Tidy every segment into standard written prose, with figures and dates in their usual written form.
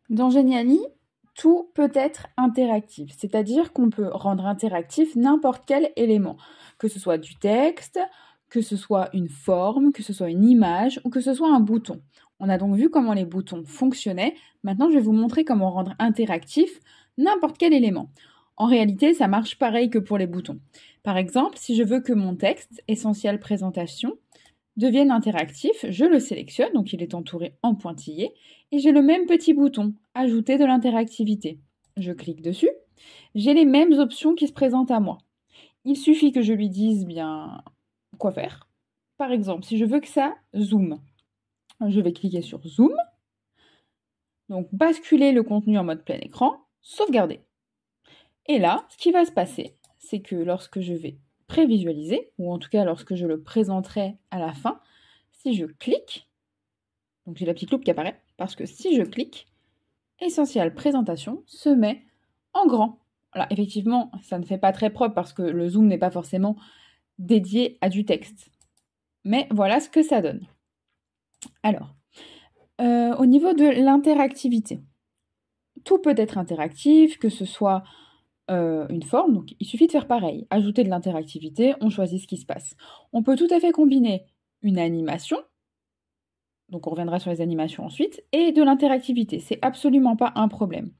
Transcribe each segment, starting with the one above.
Dans Geniali, tout peut être interactif, c'est-à-dire qu'on peut rendre interactif n'importe quel élément, que ce soit du texte, que ce soit une forme, que ce soit une image ou que ce soit un bouton. On a donc vu comment les boutons fonctionnaient. Maintenant, je vais vous montrer comment rendre interactif n'importe quel élément. En réalité, ça marche pareil que pour les boutons. Par exemple, si je veux que mon texte, essentiel présentation, devienne interactif, je le sélectionne, donc il est entouré en pointillé, et j'ai le même petit bouton, ajouter de l'interactivité. Je clique dessus, j'ai les mêmes options qui se présentent à moi. Il suffit que je lui dise bien quoi faire. Par exemple, si je veux que ça zoome, je vais cliquer sur zoom, donc basculer le contenu en mode plein écran, sauvegarder. Et là, ce qui va se passer, c'est que lorsque je vais prévisualiser, ou en tout cas lorsque je le présenterai à la fin, si je clique, donc j'ai la petite loupe qui apparaît, parce que si je clique, Essentiel présentation se met en grand. Alors effectivement, ça ne fait pas très propre parce que le zoom n'est pas forcément dédié à du texte. Mais voilà ce que ça donne. Alors, au niveau de l'interactivité, tout peut être interactif, que ce soit une forme, donc il suffit de faire pareil. Ajouter de l'interactivité, on choisit ce qui se passe. On peut tout à fait combiner une animation, donc on reviendra sur les animations ensuite, et de l'interactivité. C'est absolument pas un problème.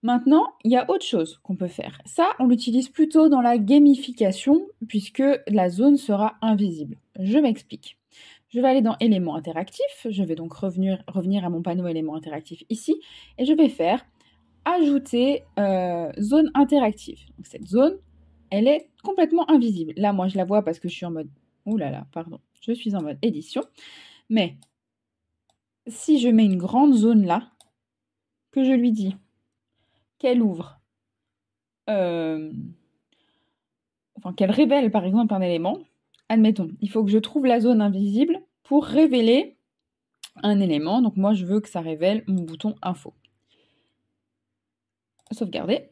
Maintenant, il y a autre chose qu'on peut faire. Ça, on l'utilise plutôt dans la gamification, puisque la zone sera invisible. Je m'explique. Je vais aller dans éléments interactifs, je vais donc revenir à mon panneau éléments interactifs ici, et je vais faire ajouter zone interactive. Donc cette zone, elle est complètement invisible. Là, moi, je la vois parce que je suis en mode... Ouh là là, pardon. Je suis en mode édition. Mais si je mets une grande zone là, que je lui dis qu'elle ouvre, qu'elle révèle par exemple un élément, admettons, il faut que je trouve la zone invisible pour révéler un élément. Donc moi, je veux que ça révèle mon bouton info. Sauvegarder.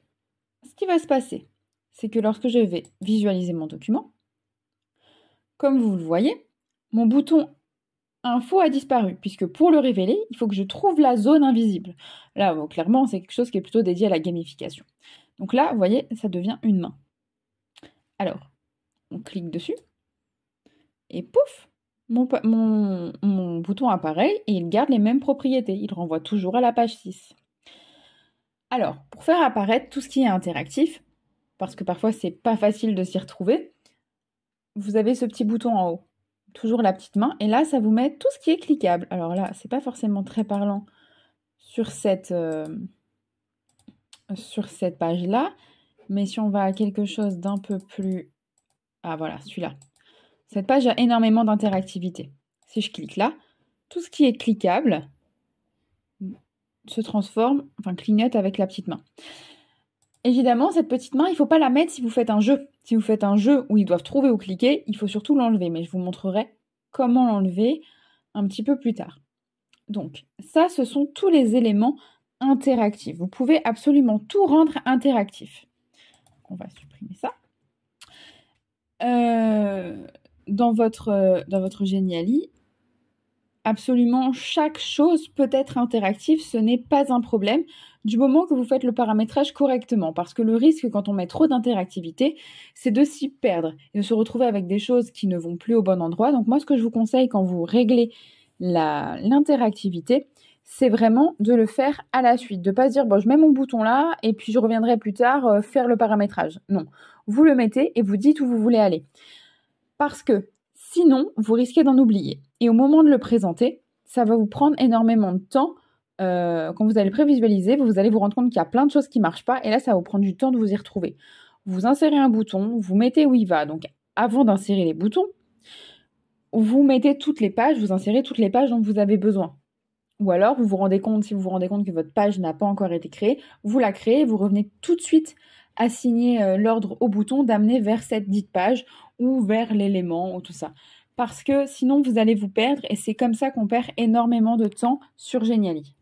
Ce qui va se passer, c'est que lorsque je vais visualiser mon document, comme vous le voyez, mon bouton info a disparu, puisque pour le révéler, il faut que je trouve la zone invisible. Là, bon, clairement, c'est quelque chose qui est plutôt dédié à la gamification. Donc là, vous voyez, ça devient une main. Alors, on clique dessus, et pouf, mon bouton apparaît et il garde les mêmes propriétés. Il renvoie toujours à la page 6. Alors, pour faire apparaître tout ce qui est interactif, parce que parfois c'est pas facile de s'y retrouver, vous avez ce petit bouton en haut, toujours la petite main, et là ça vous met tout ce qui est cliquable. Alors là, c'est pas forcément très parlant sur cette page-là, mais si on va à quelque chose d'un peu plus... Ah voilà, celui-là. Cette page a énormément d'interactivité. Si je clique là, tout ce qui est cliquable se transforme, clignote avec la petite main. Évidemment, cette petite main, il ne faut pas la mettre si vous faites un jeu. Si vous faites un jeu où ils doivent trouver ou cliquer, il faut surtout l'enlever. Mais je vous montrerai comment l'enlever un petit peu plus tard. Donc, ça, ce sont tous les éléments interactifs. Vous pouvez absolument tout rendre interactif. On va supprimer ça. Dans votre Geniali, absolument chaque chose peut être interactive, ce n'est pas un problème du moment que vous faites le paramétrage correctement, parce que le risque quand on met trop d'interactivité, c'est de s'y perdre et de se retrouver avec des choses qui ne vont plus au bon endroit. Donc moi, ce que je vous conseille quand vous réglez l'interactivité, c'est vraiment de le faire à la suite, de ne pas se dire bon, je mets mon bouton là et puis je reviendrai plus tard faire le paramétrage. Non, vous le mettez et vous dites où vous voulez aller. Parce que sinon, vous risquez d'en oublier. Et au moment de le présenter, ça va vous prendre énormément de temps. Quand vous allez prévisualiser, vous allez vous rendre compte qu'il y a plein de choses qui ne marchent pas. Et là, ça va vous prendre du temps de vous y retrouver. Vous insérez un bouton, vous mettez où il va. Donc, avant d'insérer les boutons, vous mettez toutes les pages, vous insérez toutes les pages dont vous avez besoin. Ou alors, si vous vous rendez compte que votre page n'a pas encore été créée, vous la créez et vous revenez tout de suite assigner l'ordre au bouton d'amener vers cette dite page ou vers l'élément ou tout ça. Parce que sinon, vous allez vous perdre et c'est comme ça qu'on perd énormément de temps sur Geniali.